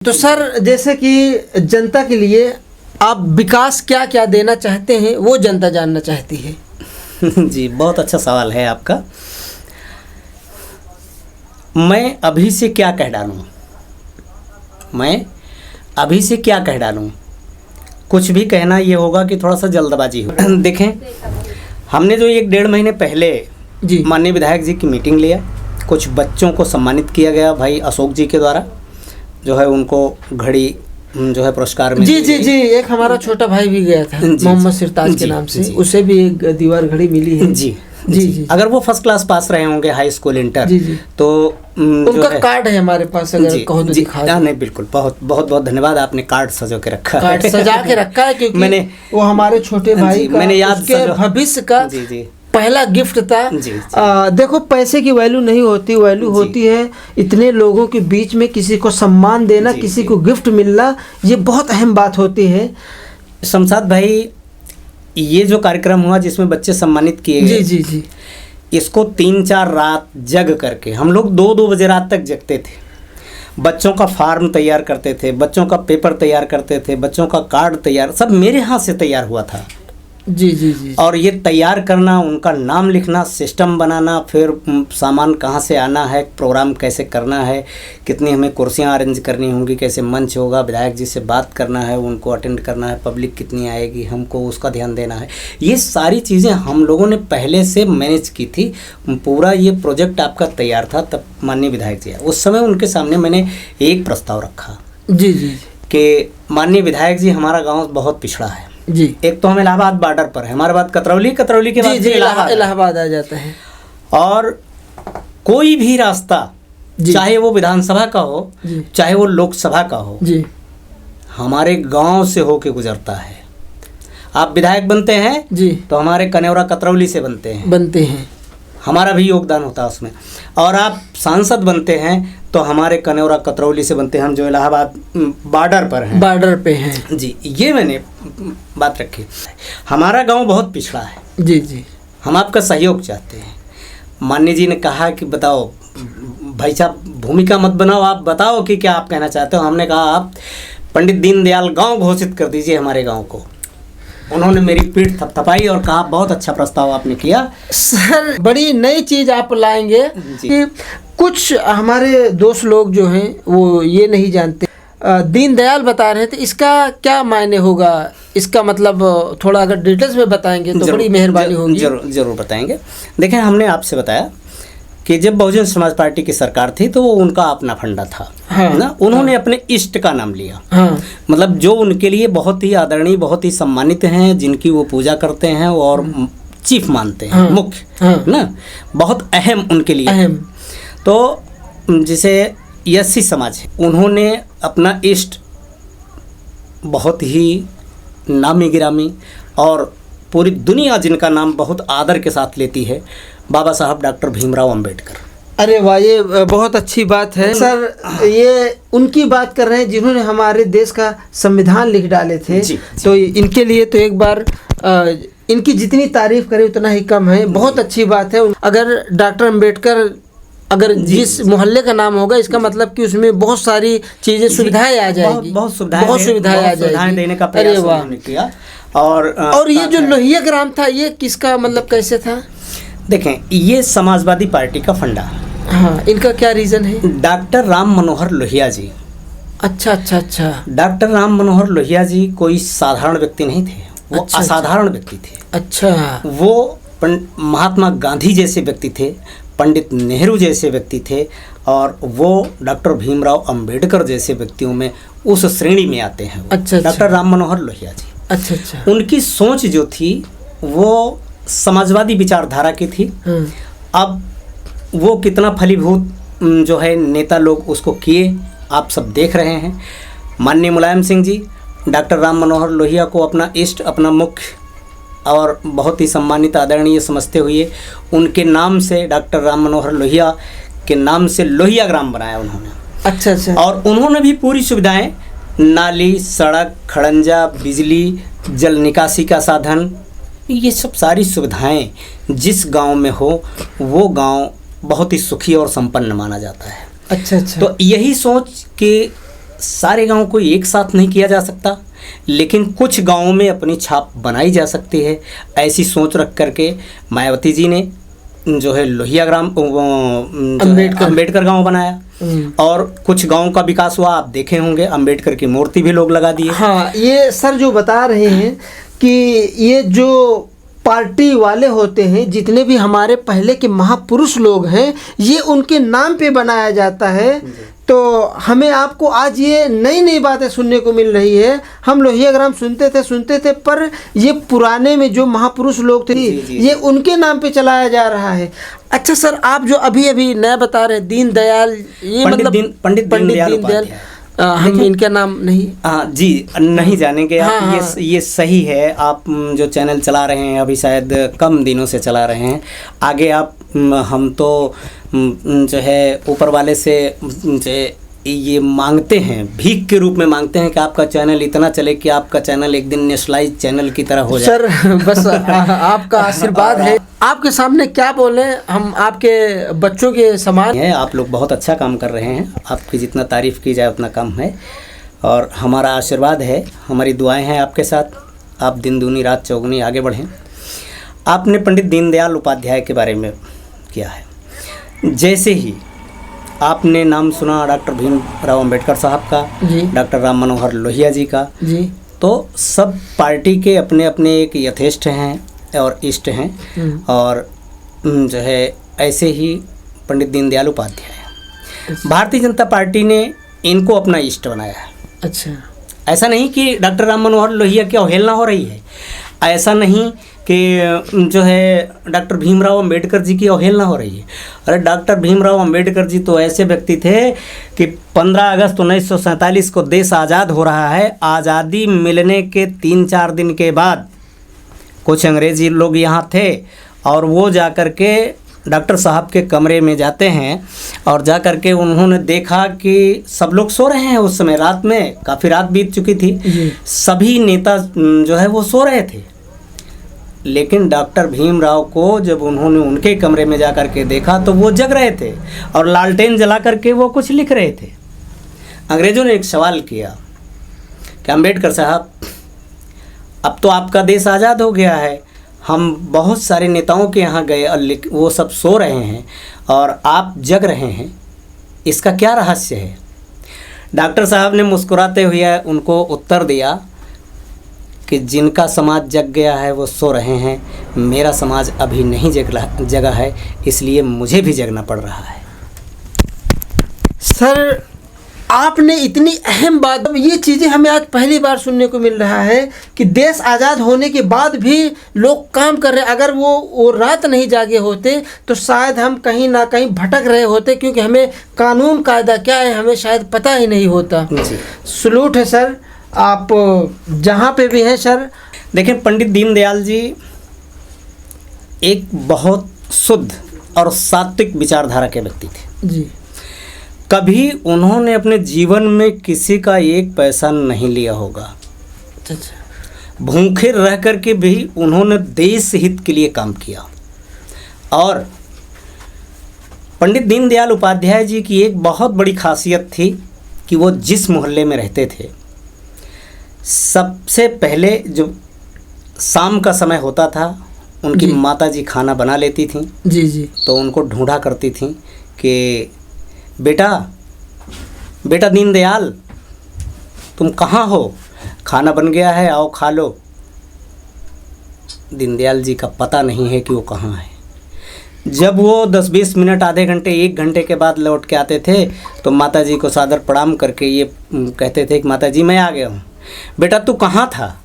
तो सर, जैसे कि जनता के लिए आप विकास क्या क्या देना चाहते हैं वो जनता जानना चाहती है। जी, बहुत अच्छा सवाल है आपका। मैं अभी से क्या कह डालूं, कुछ भी कहना ये होगा कि थोड़ा सा जल्दबाजी हो। देखें, हमने जो 1-1.5 महीने पहले जी माननीय विधायक जी की मीटिंग लिया, कुछ बच्चों को सम्मानित किया गया भाई अशोक जी के द्वारा, जो है उनको घड़ी जो है पुरस्कार में। जी, एक हमारा छोटा भाई भी गया था मोहम्मद सिरताज के नाम से, उसे भी एक दीवार घड़ी मिली है। जी। अगर वो फर्स्ट क्लास पास रहे होंगे हाई स्कूल इंटर, जी। तो उनका कार्ड है हमारे पास, अगर कहो तो दिखा दो। नहीं, बिल्कुल, बहुत धन्यवाद, आपने कार्ड सजा के रखा है। कार्ड सजा के रखा है क्योंकि मैंने वो हमारे छोटे भाई का, मैंने याद उसके भविष्य का जी पहला गिफ्ट था। देखो, पैसे की वैल्यू नहीं होती, वैल्यू होती है इतने लोगों के बीच में किसी को सम्मान देना, किसी को गिफ्ट मिलना, ये बहुत अहम बात होती है। शमशाद भाई, ये जो कार्यक्रम हुआ जिसमें बच्चे सम्मानित किए गए, जी, इसको 3-4 रात जग करके हम लोग 2-2 बजे रात तक जगते थे। बच्चों का फार्म तैयार करते थे, बच्चों का पेपर तैयार करते थे, बच्चों का कार्ड तैयार, सब मेरे हाथ से तैयार हुआ था। जी। और ये तैयार करना, उनका नाम लिखना, सिस्टम बनाना, फिर सामान कहाँ से आना है, प्रोग्राम कैसे करना है, कितनी हमें कुर्सियाँ अरेंज करनी होंगी, कैसे मंच होगा, विधायक जी से बात करना है, उनको अटेंड करना है, पब्लिक कितनी आएगी, हमको उसका ध्यान देना है। ये सारी चीज़ें हम लोगों ने पहले से मैनेज की थी। पूरा ये प्रोजेक्ट आपका तैयार था तब माननीय विधायक जी, उस समय उनके सामने मैंने एक प्रस्ताव रखा जी कि माननीय विधायक जी, हमारा गाँव बहुत पिछड़ा है जी। एक तो हम इलाहाबाद बॉर्डर पर है, हमारे बाद कतरौली के बाद इलाहाबाद आ जाता है। और कोई भी रास्ता, चाहे वो विधानसभा का हो, चाहे वो लोकसभा का हो, हमारे गांव से होके गुजरता है। आप विधायक बनते हैं जी, तो हमारे कनेौरा कतरौली से बनते हैं, हमारा भी योगदान होता है उसमें। और आप सांसद बनते हैं तो हमारे कनेौरा कतरौली से बनते हैं, हम जो इलाहाबाद बॉर्डर पे हैं जी। ये मैंने बात रखी। हमारा गांव बहुत पिछड़ा है जी। हम आपका सहयोग चाहते हैं। माननीय जी ने कहा कि बताओ भाई साहब, भूमिका मत बनाओ, आप बताओ कि क्या आप कहना चाहते हो। हमने कहा आप पंडित दीनदयाल गांव घोषित कर दीजिए हमारे गांव को। उन्होंने मेरी पीठ थपथपाई और कहा बहुत अच्छा प्रस्ताव आपने किया। सर, बड़ी नई चीज़ आप लाएंगे कि कुछ हमारे दोस्त लोग जो हैं वो ये नहीं जानते। दीनदयाल बता रहे थे, इसका क्या मायने होगा, इसका मतलब थोड़ा अगर डिटेल्स में बताएंगे तो बड़ी मेहरबानी होगी। जरूर बताएंगे। देखें, हमने आपसे बताया कि जब बहुजन समाज पार्टी की सरकार थी तो वो उनका अपना फंडा था ना, उन्होंने अपने इष्ट का नाम लिया। मतलब जो उनके लिए बहुत ही आदरणीय, बहुत ही सम्मानित हैं, जिनकी वो पूजा करते हैं और चीफ मानते हैं, मुख्य ना, बहुत अहम उनके लिए। तो जिसे एससी समाज है, उन्होंने अपना इष्ट बहुत ही नामी गिरामी और पूरी दुनिया जिनका नाम बहुत आदर के साथ लेती है, बाबा साहब डॉक्टर भीमराव अंबेडकर। अरे वाह, ये बहुत अच्छी बात है सर। ये उनकी बात कर रहे हैं जिन्होंने हमारे देश का संविधान लिख डाले थे। जी। तो इनके लिए तो एक बार इनकी जितनी तारीफ करें उतना ही कम है। बहुत अच्छी बात है। अगर डॉक्टर अंबेडकर अगर जिस मोहल्ले का नाम होगा, इसका मतलब कि उसमें बहुत सारी चीज़ें, सुविधाएं आ जाएगी, बहुत सुविधाएं आ जाएगी, देने का प्रयास उन्होंने किया। और ये जो लोहिया ग्राम था, ये किसका, मतलब कैसे था? देखें, ये समाजवादी पार्टी का फंडा। हाँ, इनका क्या रीज़न है? डॉक्टर राम मनोहर लोहिया जी। अच्छा। डॉक्टर राम मनोहर लोहिया जी कोई साधारण व्यक्ति नहीं थे, वो असाधारण व्यक्ति थे। अच्छा। वो महात्मा गांधी जैसे व्यक्ति थे, पंडित नेहरू जैसे व्यक्ति थे, और वो डॉक्टर भीमराव अंबेडकर जैसे व्यक्तियों में उस श्रेणी में आते हैं। अच्छा। डॉक्टर राम मनोहर लोहिया जी। अच्छा। उनकी सोच जो थी वो समाजवादी विचारधारा की थी। अब वो कितना फलीभूत जो है नेता लोग उसको किए, आप सब देख रहे हैं। माननीय मुलायम सिंह जी डॉक्टर राम मनोहर लोहिया को अपना इष्ट, अपना मुख्य और बहुत ही सम्मानित आदरणीय समझते हुए उनके नाम से, डॉक्टर राम मनोहर लोहिया के नाम से लोहिया ग्राम बनाया उन्होंने। अच्छा। और उन्होंने भी पूरी सुविधाएं, नाली, सड़क, खड़ंजा, बिजली, जल निकासी का साधन, ये सब सारी सुविधाएं जिस गांव में हो वो गांव बहुत ही सुखी और संपन्न माना जाता है। अच्छा। तो यही सोच के सारे गांव को एक साथ नहीं किया जा सकता, लेकिन कुछ गांवों में अपनी छाप बनाई जा सकती है। ऐसी सोच रख करके मायावती जी ने जो है लोहिया ग्राम अम्बेडकर गांव बनाया और कुछ गांवों का विकास हुआ। आप देखे होंगे अम्बेडकर की मूर्ति भी लोग लगा दिए। हाँ, ये सर जो बता रहे हैं कि ये जो पार्टी वाले होते हैं, जितने भी हमारे पहले के महापुरुष लोग हैं, ये उनके नाम पे बनाया जाता है। तो हमें आपको आज ये नई नई बातें सुनने को मिल रही है। हम लोहिया ग्राम सुनते थे पर ये पुराने में जो महापुरुष लोग थे ये उनके नाम पे चलाया जा रहा है। अच्छा सर, आप जो अभी अभी नया बता रहे दीन दयाल, ये मतलब पंडित दीनदयाल हम इनका नाम नहीं जी नहीं जानेंगे आप। हाँ, ये सही है। आप जो चैनल चला रहे हैं अभी शायद कम दिनों से चला रहे हैं, आगे आप हम तो जो है ऊपर वाले से जो ये मांगते हैं, भीख के रूप में मांगते हैं कि आपका चैनल इतना चले कि आपका चैनल एक दिन नेशनलाइज चैनल की तरह हो जाए। सर बस आपका आशीर्वाद है। आपके सामने क्या बोले, हम आपके बच्चों के समान हैं। आप लोग बहुत अच्छा काम कर रहे हैं, आपकी जितना तारीफ़ की जाए उतना कम है। और हमारा आशीर्वाद है, हमारी दुआएं हैं आपके साथ। आप दिन दूनी रात चौगुनी आगे बढ़ें। आपने पंडित दीनदयाल उपाध्याय के बारे में किया है, जैसे ही आपने नाम सुना डॉक्टर भीमराव अंबेडकर साहब का, डॉक्टर राम मनोहर लोहिया जी का जी, तो सब पार्टी के अपने अपने एक यथेष्ट हैं और इष्ट हैं। और जो है ऐसे ही पंडित दीनदयाल उपाध्याय, भारतीय जनता पार्टी ने इनको अपना इष्ट बनाया है। अच्छा, ऐसा नहीं कि डॉक्टर राम मनोहर लोहिया की अवहेलना हो रही है, ऐसा नहीं कि जो है डॉक्टर भीमराव अंबेडकर जी की अवहेलना हो रही है। अरे डॉक्टर भीमराव अंबेडकर जी तो ऐसे व्यक्ति थे कि 15 अगस्त 1947 को देश आज़ाद हो रहा है। आज़ादी मिलने के 3-4 दिन के बाद कुछ अंग्रेज़ी लोग यहाँ थे और वो जाकर के डॉक्टर साहब के कमरे में जाते हैं और जा कर के उन्होंने देखा कि सब लोग सो रहे हैं। उस समय रात में काफ़ी रात बीत चुकी थी, सभी नेता जो है वो सो रहे थे, लेकिन डॉक्टर भीमराव को जब उन्होंने उनके कमरे में जा कर के देखा तो वो जग रहे थे और लालटेन जला करके वो कुछ लिख रहे थे। अंग्रेज़ों ने एक सवाल किया कि अंबेडकर साहब, अब तो आपका देश आज़ाद हो गया है, हम बहुत सारे नेताओं के यहाँ गए और वो सब सो रहे हैं और आप जग रहे हैं, इसका क्या रहस्य है? डॉक्टर साहब ने मुस्कुराते हुए उनको उत्तर दिया कि जिनका समाज जग गया है वो सो रहे हैं, मेरा समाज अभी नहीं जगा है, इसलिए मुझे भी जगना पड़ रहा है। सर आपने इतनी अहम बात, ये चीज़ें हमें आज पहली बार सुनने को मिल रहा है कि देश आज़ाद होने के बाद भी लोग काम कर रहे हैं। अगर वो रात नहीं जागे होते तो शायद हम कहीं ना कहीं भटक रहे होते, क्योंकि हमें कानून कायदा क्या है हमें शायद पता ही नहीं होता। सलूट है सर, आप जहाँ पे भी हैं सर। देखें, पंडित दीनदयाल जी एक बहुत शुद्ध और सात्विक विचारधारा के व्यक्ति थे जी। कभी उन्होंने अपने जीवन में किसी का एक पैसा नहीं लिया होगा। भूखे रह कर के भी उन्होंने देश हित के लिए काम किया। और पंडित दीनदयाल उपाध्याय जी की एक बहुत बड़ी खासियत थी कि वो जिस मोहल्ले में रहते थे, सबसे पहले जो शाम का समय होता था उनकी माता जी खाना बना लेती थीं जी जी, तो उनको ढूंढा करती थीं कि बेटा दीनदयाल, तुम कहाँ हो, खाना बन गया है, आओ खा लो। दीनदयाल जी का पता नहीं है कि वो कहाँ है। जब वो 10-20 मिनट, आधे घंटे, 1 घंटे के बाद लौट के आते थे तो माता जी को सादर प्रणाम करके ये कहते थे कि माता जी मैं आ गया हूँ। बेटा तू कहाँ था?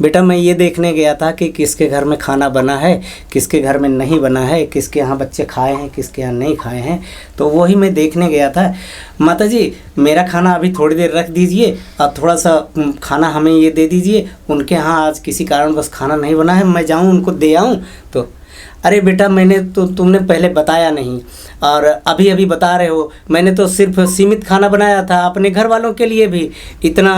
बेटा मैं ये देखने गया था कि किसके घर में खाना बना है, किसके घर में नहीं बना है, किसके यहाँ बच्चे खाए हैं, किसके यहाँ नहीं खाए हैं, तो वही मैं देखने गया था। माता जी मेरा खाना अभी थोड़ी देर रख दीजिए और थोड़ा सा खाना हमें ये दे दीजिए, उनके यहाँ आज किसी कारण बस खाना नहीं बना है, मैं जाऊँ उनको दे आऊँ। तो अरे बेटा मैंने तो, तुमने पहले बताया नहीं और अभी अभी बता रहे हो, मैंने तो सिर्फ सीमित खाना बनाया था अपने घर वालों के लिए भी। इतना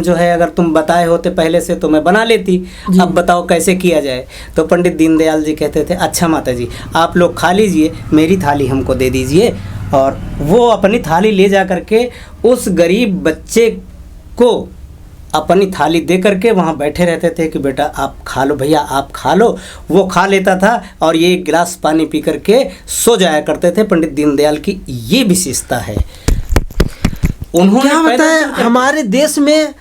जो है अगर तुम बताए होते पहले से तो मैं बना लेती, अब बताओ कैसे किया जाए। तो पंडित दीनदयाल जी कहते थे अच्छा माता जी आप लोग खा लीजिए, मेरी थाली हमको दे दीजिए और वो अपनी थाली ले जा करके उस गरीब बच्चे को अपनी थाली दे करके वहाँ बैठे रहते थे कि बेटा आप खा लो, भैया आप खा लो। वो खा लेता था और ये एक गिलास पानी पी करके सो जाया करते थे। पंडित दीनदयाल की ये विशेषता है। उन्होंने क्या बताया, हमारे देश में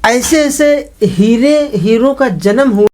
ऐसे ऐसे हीरो का जन्म हुआ।